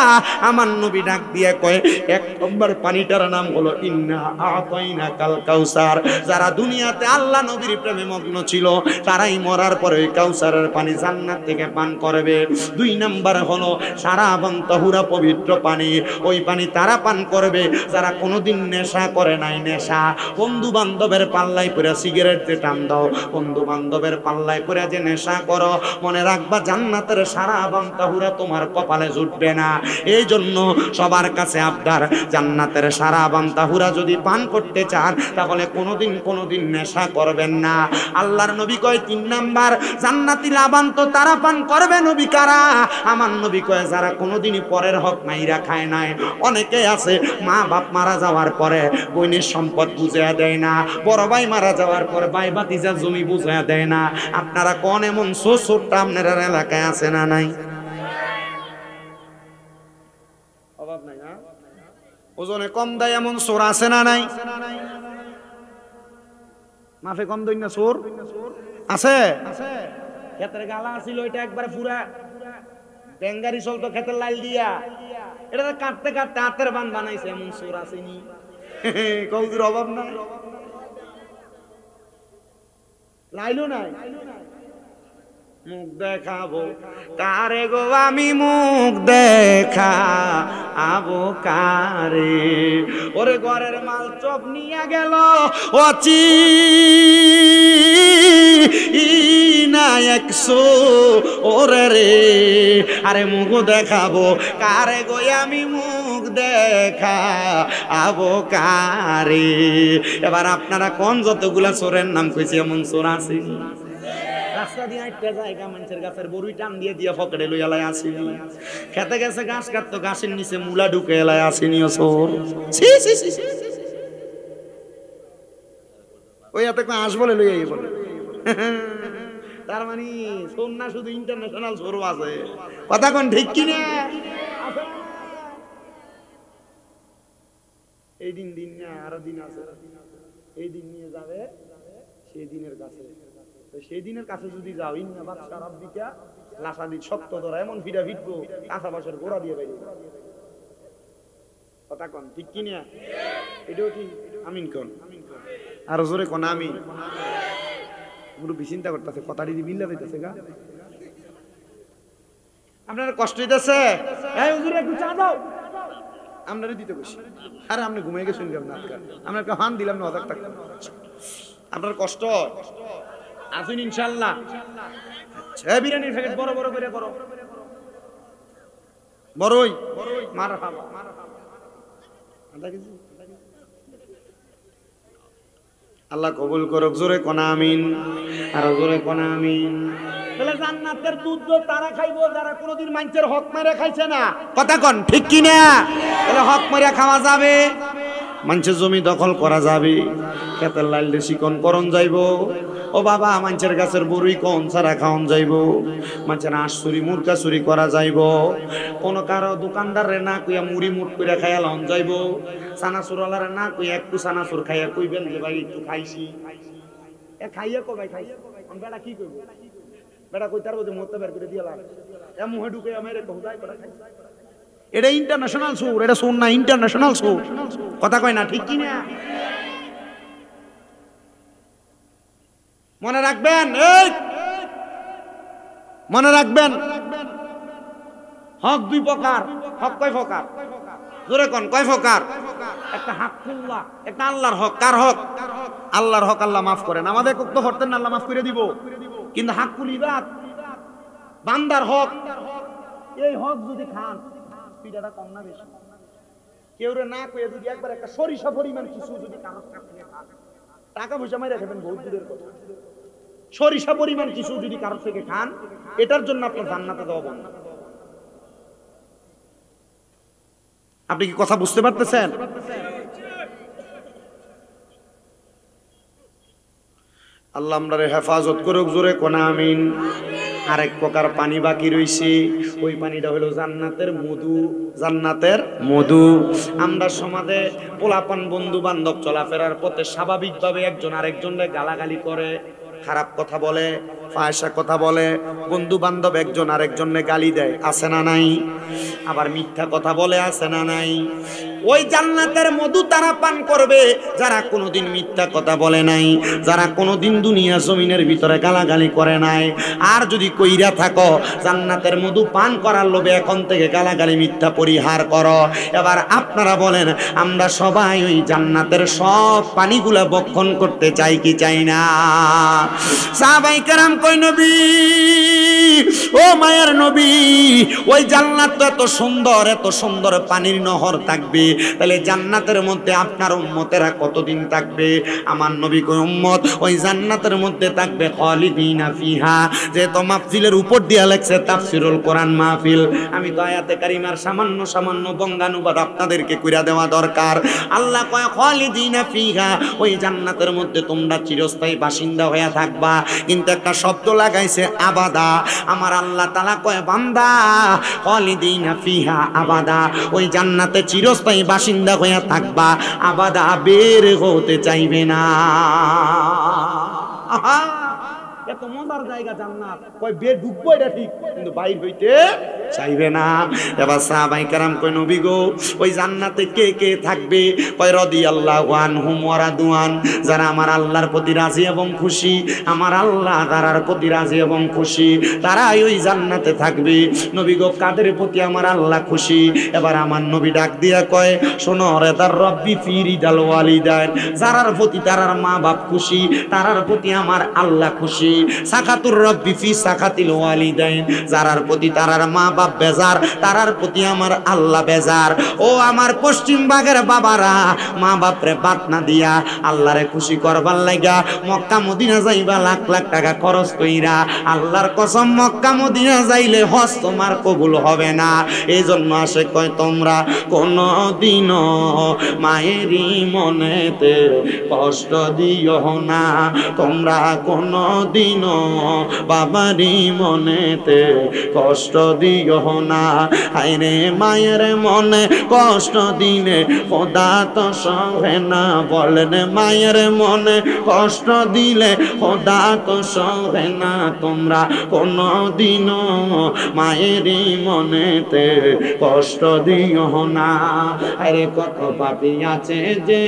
আমার নবী ডাক দিয়ে কয় 1 নম্বর পানিটার নাম হলো ইন্না আতাইনাকাল কাউসার। যারা দুনিয়াতে আল্লাহ নবীর প্রেমে মগ্ন ছিল, তারাই মরার পরে ওই কাউসারের পানি জান্নাত থেকে পান করবে। 2 নম্বর হলো সারাবান তাহুরা, পবিত্র পানি। ওই পানি তারা পান করবে যারা কোনোদিন নেশা করে নাই। নেশা বন্ধু বান্ধবের পাল্লায় পড়ে সিগারেট যে টান দাও, বন্ধু বান্ধবের পাল্লায় পড়ে যে নেশা করো, মনে রাখবা জান্নাতের সারাবান তাহুরা তোমার কপালে জুটবে না। এই জন্য সবার কাছে আবদার, জান্নাতের সারাবান তাহুরা যদি পান করতে চান তাহলে কোনোদিন নেশা করবেন না। আল্লাহর নবী কয় 3 নাম্বার জান্নাতি লাবান তো তারা পান করবে। নবী কারা? আমার নবী কয় যারা কোনোদিনই পরের হক মাইরা খায় নাই। অনেকে আছে মা বাপ মারা যাওয়ার পরে বোনের সম্পদ বুঝাইয়া দেয় না, বড় ভাই মারা যাওয়ার পরে ভাই ভাতিজার জমি বুঝাইয়া দেয় না। আপনারা কোন এমন ছোট্ট আপনার এলাকায় আছে না নাই? অভাব নাই না? ওজনে কম দেয় এমন চোর আছে না নাই? মাফে কম দই না চোর আছে? ক্ষেতের গালা ছিল, এটা একবারে পুরা বেঙ্গারি চলতো ক্ষেতের লাইল দিয়া, এটা কাটতে কাটতে হাতের বান বানাইছে, এমন চোর আসেনি? কৌজুর অভাব নাই, লাইলো নাই। মুখ দেখাবো কারে গো আমি, মুখ দেখাবো কারে? ওরে ঘরের মাল চপ নিয়ে গেল অচি না 100 ওরে রে। আরে মুখ দেখাবো কারে গো আমি, মুখ দেখাবো কারে? এবার আপনারা কোন যতগুলা চোরের নাম কইছি এমন চোর আছে? রাস্তা দিয়ে আইটা জায়গা মানুষের গাছের বড়ুই টান দিয়ে দিয়ে পকেটে লই এলাই আসিনি। খেতে গেছে ঘাস কাটতো, ঘাসের নিচে মুলা ঢুকে এলাই আসিনি চোর। ওই এত হাঁস বলে লই আই বলে। তার মানে চোর না শুধু ইন্টারন্যাশনাল চোরও আছে। কথা কোন ঠিক কিনা? এই দিন না আরো দিন আছে, এই দিন নিয়ে যাবে সেই দিনের কাছে। সেই দিনের কাছে যদি যাও, ইন্না বাদশা রাব্বিকা লাসাদিদ, সত্য ধরা এমন ফিরা ফিটবো কাঁচা বাঁশের গোড়া দিয়ে বাইরে। কথা কোন ঠিক কিনা? এটাও ঠিক। আমিন কোন? আরো জোরে কোন আমিন। মুরব্বি চিন্তা করতেছে, কথাটি মিল্লা যাইতেছে গা। আপনার কষ্ট হইতেছে? এই হুজুর একটু চা দাও। আপনারে দিতে বসি। আরে আপনি ঘুমিয়ে গেছেন কেমন? আপনার একটা হান দিলাম 9,000 টাকা। আপনার কষ্ট আসুন ইনশাল্লাহ। আচ্ছা বিরিয়ানির প্যাকেট বড় বড় করে করো, বড়ই মারহাবা। আল্লাহ কবুল করুক, জোরে কোনা আমিন, আর জোরে কোনা আমিন। তাহলে জান্নাতের দুধ তারা খাইবো যারা কোনোদিন মানুষের হক মেরে খাইছে না। কথা কন ঠিক কি না? তাহলে হক মেরে খাওয়া যাবে, মানুষের জমি দখল করা যাবে, খেতের লাইল শিকন করন যাইব। ও বাবা মানুষের গাছের বড়ই কোন ছাড়া খাওয়ান যাইব, মানুষের আঁশ চুরি মুরগা চুরি করা যাইব, কোন কারো দোকানদার রে না কইয়া মুড়ি মুট করে খাইয়া লন যাইব, চানাচুরওয়ালারে না কইয়া একটু চানাচুর খাইয়া কইবেন যে ভাই একটু খাইছি, এ খাইয়া কো ভাই খাইছি, বেটা কি কইব? বেটা কই তার বলতে মরতে বের করে দিয়ে লাগ এ মুহে ঢুকে মেরে বহুদাই করে খাইছি। এটা ইন্টারন্যাশনাল সুর, এটা সুর না, ইন্টারন্যাশনাল সুর। কথা কয় না ঠিক কি না? মনে রাখবেন, এই মনে রাখবেন, হক দুই প্রকার। হক কয় প্রকার? জোরে কোন কয় প্রকার? একটা হাক্কুল্লাহ, একটা আল্লাহর হক। কার হক? আল্লাহর হক আল্লাহ মাফ করেন, আমাদের তো হরতেন না, আল্লাহ মাফ করে দিব। কিন্তু হাক্কুল ইবাদ, বান্দার হক, এই হক যদি খান পিঠাটা কম না বেশি? কেউ রে না কয়ে যদি একবার একটা সরিষা পরিমাণ কিছু যদি কারো কাছে খান, টাকা পয়সা মাইরা খাবেন বহুত দূরের কথা, সরিষা পরিমাণ কিছু যদি কারো থেকে খান, এটার জন্য আপনার জান্নাতে যাওয়া বন্ধ। আপনি কি কথা বুঝতে পারতেছেন? আল্লাহ আমরারে হেফাজত করুক, জোরে কোনা আমিন। আরেক প্রকার পানি বাকি রইছে, ওই পানিটা হলো জান্নাতের মধু। জান্নাতের মধু। আমরা সমাজে পোলাপান বন্ধু বান্ধব চলাফেরার পথে স্বাভাবিকভাবে একজন আরেকজনকে গালাগালি করে, খারাপ কথা বলে, ফায়সা কথা বলে, বন্ধু বান্ধব একজন আরেকজনকে গালি দেয়, আছে না নাই? আবার মিথ্যা কথা বলে, আছে না নাই? ওই জান্নাতের মধু তারা পান করবে যারা কোনোদিন মিথ্যা কথা বলে নাই, যারা কোনোদিন দুনিয়া জমিনের ভিতরে গালাগালি করে নাই। আর যদি কইরা থাকো জান্নাতের মধু পান করার লোভে এখন থেকে গালাগালি মিথ্যা পরিহার করো। এবার আপনারা বলেন আমরা সবাই ওই জান্নাতের সব পানিগুলা বক্ষণ করতে চাই কি চাই না? সাহাবায়ে কেরাম কই নবী, ও মায়ের নবী, ওই জান্নাত তো এত সুন্দর, এত সুন্দর পানির নহর থাকবে, তাহলে জান্নাতের মধ্যে আপনার উম্মতেরা কতদিন থাকবে? আমার নবী কই উম্মত ওই জান্নাতের মধ্যে থাকবে খালিদিনা ফিহা। যে তো মাহফিলের উপর দিয়া লেখছে তাফসীরুল কোরআন মাহফিল, আমি তো আয়াতে কারিমার সামান্য সামান্য বঙ্গানুবাদ আপনাদেরকে কইরা দেওয়া দরকার। আল্লাহ কয় খালিদিনা ফিহা, ওই জান্নাতের মধ্যে তোমরা চিরস্থায়ী বাসিন্দা হয়ে থাকবা। কিন্তু একটা শব্দ লাগাইছে আবাদা। আমার আল্লাহ তাআলা কয় বান্দা খালিদিনা ফিহা আবাদা, ওই জান্নাতে চিরস্থায়ী বাসিন্দা হয়ে থাকবা, আবাদা বের হতে চাইবে না। এত মজার জায়গা জান্নাত, কয় বের ঢুকবো এটা ঠিক, কিন্তু বাইর হইতে চাইবে না। এবার সাহাবায়ে কেরাম কয় নবী গো ওই জান্নাতে কে কে থাকবে? কয় রাদিয়াল্লাহু আনহুম ওয়া রাদওয়ান, যারা আমার আল্লাহর প্রতি রাজি এবং খুশি, আমার আল্লাহ তারার প্রতি রাজি এবং খুশি, তারাই ওই জান্নাতে থাকবে। নবী গো কাদের প্রতি আমার আল্লাহ খুশি? এবার আমার নবী ডাক দিয়া কয় শোনো, রেদার রব্বি ফি রিদাল ওয়ালিদাইন, যারার প্রতি তারার মা বাপ খুশি, তারার প্রতি আমার আল্লাহ খুশি। সাখাতুর রব্বি ফি সাখাতিল ওয়ালিদাইন, যারার প্রতি তারার মা বাপ বেজার, তারার প্রতি আমার আল্লাহ বেজার। ও আমার পশ্চিম ভাগের বাবারা, মা বাপরে বাদ না দিয়া আল্লাহরে খুশি করবার লাগা মক্কা মদিনা যাইবা লাখ লাখ টাকা খরচ কইরা, আল্লাহর কসম মক্কা মদিনা যাইলে হজ তোমার কবুল হবে না। এই জন্য আসে কয় তোমরা কোনদিনও মায়েরই মনেতে কষ্ট দিও না, তোমরা কোনদিনও বাবারই মনেতে কষ্ট দিও না। হায়রে মায়ের মনে কষ্ট দিলে খোদা তো সহে না, বলেন মায়ের মনে কষ্ট দিলে খোদা তো সহে না। তোমরা কোনদিনও মায়েরই মনেতে কষ্ট দিও না। আরে কত পাপী আছে যে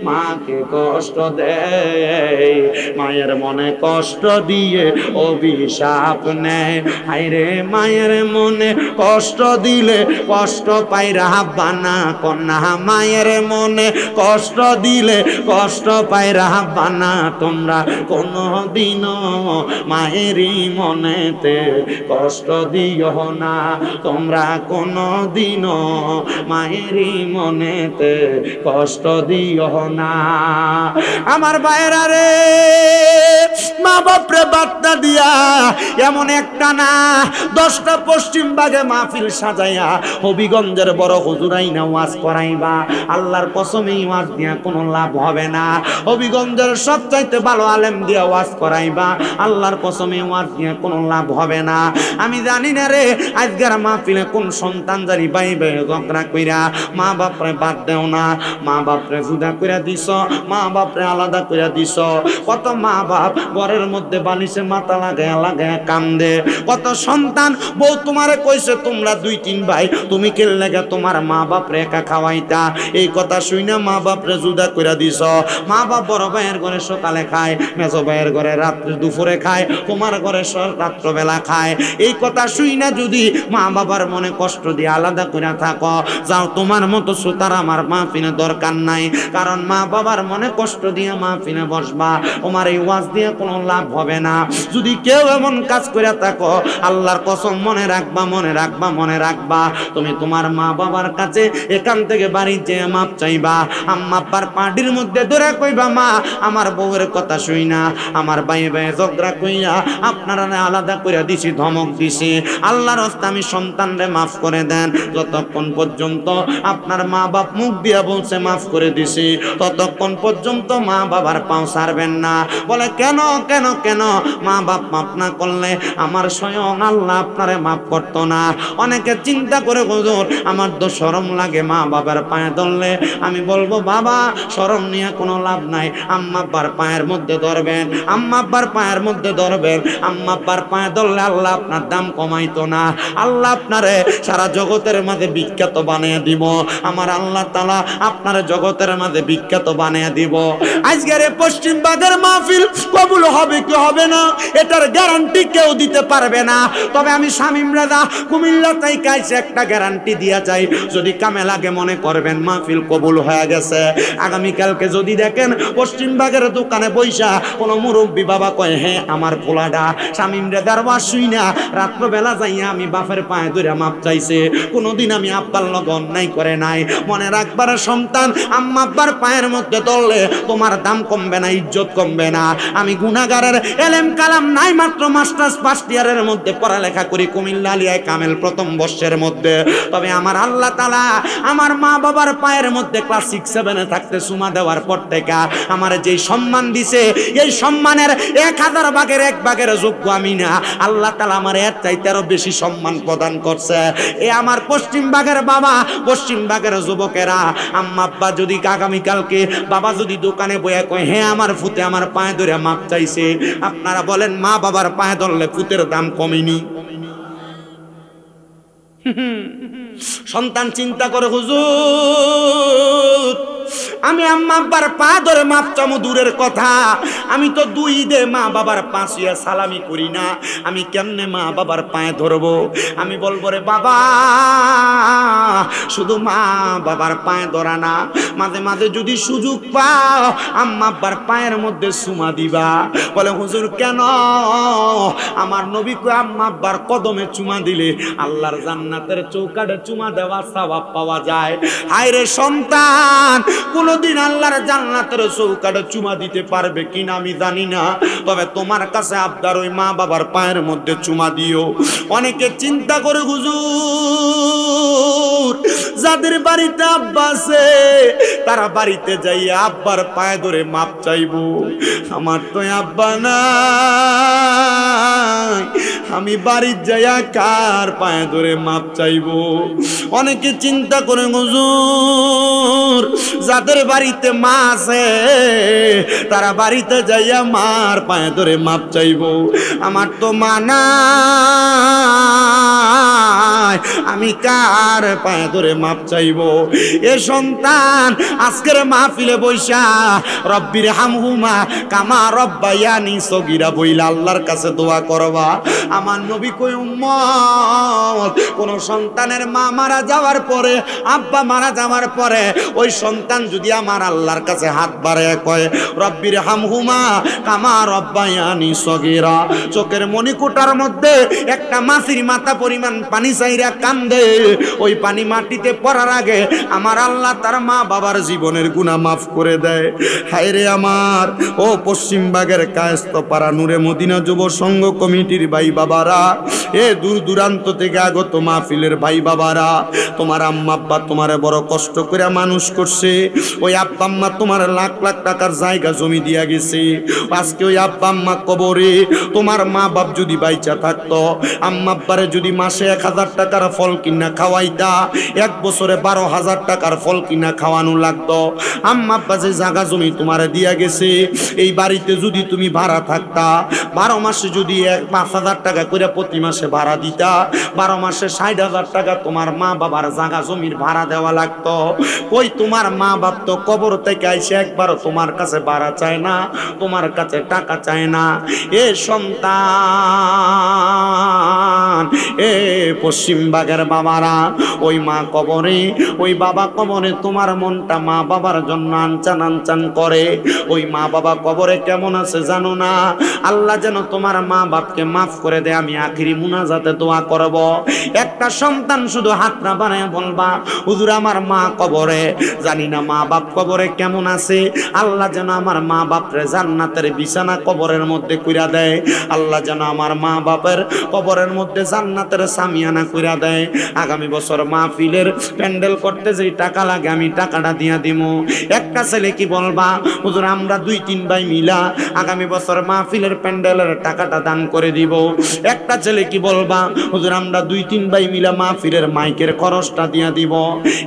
মাকে কষ্ট দেয়, মায়ের মনে কষ্ট দিয়ে অভিশাপ নেয়। হায়রে মায়ের মনে কষ্ট দিলে কষ্ট পাই রাব্বানা কন্যা মায়ের মনে কষ্ট দিলে কষ্ট পাই রাব্বানা তোমরা কোনদিনও মায়েরই মনেতে কষ্ট দিও না তোমরা কোনদিনও মায়েরই মনেতে কষ্ট দিও না আমার ভাইরা রে মা বাপরে বার্তা দিয়া এমন একটা না 10টা পশ্চিম বাগে মাহফিল সাজাইয়া হবিগঞ্জের বড় হুজুরাই না ওয়াজ করাইবা আল্লাহর কসম এই ওয়াজ দিয়া কোনো লাভ হবে না হবিগঞ্জের সবচাইতে ভালো আলেম দিয়া ওয়াজ করাইবা আল্লাহর কসম এই ওয়াজ দিয়া কোনো লাভ হবে না আমি জানি না রে আজকের মাহফিলে কোন সন্তান জানি পাইবে ঝগড়া কইরা মা বাপরে বাদ দেও না মা বাপরে জুদা কইরা দিছ মা বাপরে আলাদা কইরা দিছ কত মা বাপ ঘরের মধ্যে বালিশে মাথা লাগায়া লাগায়া কান্দে কত সন্তান বউ তোমারে কইছে তোমরা 2-3 ভাই তুমি কে লাগা তোমার মা বাপরে একা খাওয়াইতা এই কথা শুইনা মা বাপরে জুদা কইরা দিছ মা বাপ বড় ভাইয়ের ঘরে সকালে খায় মেজো ভাইয়ের ঘরে রাত্রে দুপুরে খায় তোমার ঘরে রাত্রবেলা খায় এই কথা শুইনা যদি মা বাবার মনে কষ্ট দিয়ে আলাদা কইরা থাকো যাও তোমার মতো সুতার আমার মাহফিলে দরকার নাই কারণ মা বাবার মনে কষ্ট দিয়ে মাহফিলে বসবা তোমার এই ওয়াজ দিয়ে কোনো লাভ হবে না যদি কেউ এমন কাজ করে থাকো আল্লাহর কসম মনে রাখবা মনে রাখবা মনে রাখবা তুমি তোমার মা বাবার কাছে এখান থেকে বাড়ি যেয়ে মাপ চাইবা আম্মা আব্বার পাটির মধ্যে ধরে কইবা মা আমার বউয়ের কথা শুই না আমার ভাই ভাই ঝগড়া কইয়া আপনারা আলাদা করে দিছি ধমক দিছি আল্লাহর রাস্তায় আমি সন্তানরে মাফ করে দেন যতক্ষণ পর্যন্ত আপনার মা বাপ মুখ দিয়া বলছে মাফ করে দিছি ততক্ষণ পর্যন্ত মা বাবার পাও ছাড়বেন না বলে কেন কেন কেন মা বাপ মাফ না করলে আমার স্বয়ং আল্লাহ আপনারে মাফ করতো না অনেকে চিন্তা করে হুজুর আমার তো শরম লাগে মা বাবার পায়ে ধরলে আমি বলবো বাবা শরম নিয়ে কোনো লাভ নাই আম্মা আব্বার পায়ের মধ্যে ধরবেন আম্মা আব্বার পায়ের মধ্যে ধরবেন আম্মা আব্বার পায়ে ধরলে আল্লাহ আপনার দাম কমাইতো না আল্লাহ আপনারে সারা জগতের মাঝে বিখ্যাত বানিয়ে দিব আমার আল্লাহ তাআলা আপনারে জগতের মাঝে বিখ্যাত বানিয়ে দিব আজকের পশ্চিম বাগের মাহফিল কবুল হবে কি হবে না এটার গ্যারান্টি কেউ দিতে পারবে না তবে আমি শামীম রাজা কুমিল্লা থেকে আইছে একটা গ্যারান্টি দিয়া যাই যদি কামে লাগে মনে করবেন মাহফিল কবুল হয়ে গেছে আগামী কালকে যদি দেখেন পশ্চিম বাগের দোকানে বইসা কোনো মুরব্বী বাবা কয় হ্যাঁ আমার পোলাডা শামীম রাজার ওয়াজ শুই না রাত্রবেলা যাইয়া আমি বাপের পায়ে ধরে মাপ চাইছে কোনোদিন আমি আব্বার লগ অন্যায় করে নাই মনে রাখবার সন্তান আম্মা আব্বার পায়ের মধ্যে ধরলে তোমার দাম কমবে না ইজ্জত কমবে না আমি গুনাহগারের এলেম কালাম নাই মাত্র মাস্টার্স ফার্স্ট ইয়ারের মধ্যে পড়ালেখা করি কুমিল্লা আলিয়ায় কামেল প্রথম বর্ষের মধ্যে তবে আমার আল্লাহ তাআলা আমার মা বাবার পায়ের মধ্যে ক্লাস 6-7 থাকতে সুমা দেওয়ার পর থেকে আমার যেই সম্মান দিছে এই সম্মানের 1000 ভাগের 1 ভাগের যোগ্য আমি না আল্লাহ তাআলা আমার এর চাইতে আরো বেশি সম্মান প্রদান করছে এ আমার পশ্চিম বাগের বাবা পশ্চিম বাগের যুবকেরা আম্মা আব্বা যদি আগামী কালকে বাবা যদি দোকানে বইয়া কয় হ্যাঁ আমার ফুতে আমার পায়ে ধরে মাপ চাইছে আপনারা বলেন মা বাবার পায়ে ধরলে ফুতের দাম কমেনি সন্তান চিন্তা করে হুজুর আমি আম্মা আব্বার পা ধরে মাপ চামু দূরের কথা আমি তো 2 ঈদে মা বাবার পা ছুঁয়ে সালামি করি না আমি কেমনে মা বাবার পায়ে ধরবো আমি বলবো রে বাবা শুধু মা বাবার পায়ে ধরা না মাঝে মাঝে যদি সুযোগ পাও আম্মা আব্বার পায়ের মধ্যে চুমা দিবা বলে হুজুর কেন আমার নবী কয় আম্মা আব্বার কদমে চুমা দিলে আল্লাহর জান্নাতের চৌকাঠে চুমা দেওয়া সওয়াব পাওয়া যায় হায় রে সন্তান কোনদিন আল্লাহর জান্নাতের চৌকাঠে চুমা দিতে পারবে কিনা আমি জানি না তবে তোমার কাছে আবদার ওই মা বাবার পায়ের মধ্যে চুমা দিও অনেকে চিন্তা করে হুজুর যাদের বাড়িতে আব্বা আছে তারা বাড়িতে যাইয়া আব্বার পায়ে ধরে মাপ চাইবো আমার তো আব্বা নাই আমি বাড়ির যাইয়া কার পায়ে ধরে মাপ চাইবো অনেকে চিন্তা করে হুজুর যাদের বাড়িতে মা আছে তারা বাড়িতে যাইয়া মার পায়ে ধরে মাপ চাইবো আমার তো মা নাই আমি কার পায়ে ধরে মাপ চাইবো এ সন্তান আজকের মাহফিলে বইসা রব্বির হামহুমা কামা রব্বায়ানি সগীরা বইলা আল্লাহর কাছে দোয়া করবা আমার নবী কই উম্মত কোন সন্তানের মা মারা যাওয়ার পরে, আব্বা মারা যাওয়ার পরে ওই সন্তান যদি আমার আল্লাহর কাছে হাত বাড়ায় কয় রব্বির হামহুমা কামা রব্বায়ানি সগীরা, চোখের মণিকোটার মধ্যে একটা মাছির মাথা পরিমাণ পানি চাইরা কান্দে, ওই পানি মাটিতে পড়ার আগে আমার আল্লাহ তার মা বাবার জীবনের গুনাহ মাফ করে দেয়। হায়রে আমার ও পশ্চিমবাগের কায়েস্তপাড়া নূরে মদিনা যুব সংঘ কমিটির ভাই বাবারা, এ দূর দূরান্ত থেকে আগত মাহফিলের ভাই বাবারা, তোমার আম্মা আব্বা তোমারে বড় কষ্ট করে মানুষ করছে। ওই আব্বা আম্মা তোমার লাখ লাখ টাকার জায়গা জমি দিয়া গেছে। আজকে ওই আব্বা আম্মা কবরে, তোমার মা বাপ যদি বাইচা থাকতো, আম্মা আব্বারে যদি মাসে 1000 টাকার ফল কিনা খাওয়াইতা, এক বছরে 12,000 টাকার ফল কিনা খাওয়ানো লাগতো। আম্মা আব্বা যে জায়গা জমি তোমারে দিয়া গেছে, এই বাড়িতে যদি তুমি ভাড়া থাকতা, 12 মাসে যদি 5,000 টাকা করে প্রতি মাসে ভাড়া দিতা, 12 মাসে 60,000 টাকা তোমার মা বাবার জায়গা জমির ভাড়া দেওয়া লাগতো। কই তোমার মা বাপ তো কবর থেকে আইসে একবারও তোমার কাছে ভাড়া চায় না, তোমার কাছে টাকা চায় না। এ সন্তান, এ পশ্চিমবাগের বাবারা, ওই মা কবরে, ওই বাবা কবরে তোমার মনটা মা বাবার জন্য আনচান আনচান করে। ওই মা বাবা কবরে কেমন আছে জানো না? আল্লাহ যেন তোমার মা বাপকে মাফ করে দেয়। আমি আখিরি মুনাজাতে দোয়া করব, একটা সন্তান শুধু হাতটা বানায় বলবা হুজুর আমার মা কবরে, জানি না মা বাপ কবরে কেমন আছে, আল্লাহ যেন আমার মা বাপরে জান্নাতের বিছানা কবরের মধ্যে কইরা দেয়। আল্লাহ যেন আমার মা বাপের কবরের মধ্যে জান্নাতের সামিয়ানা কইরা দেয়। আগামী বছর মাহফিলের প্যান্ডেল করতে যেই টাকা লাগে আমি টাকাটা দিয়া দিমু। একটা ছেলে কি বলবা হুজুর আমরা 2-3 ভাই মিলা আগামী বছর মাহফিলের প্যান্ডেলের টাকাটা দান করে দিব। একটা ছেলে কি বলবা হুজুর আমরা 2-3 ভাই মিলা মাহফিলের মাইকের খরচটা দিয়া দিব।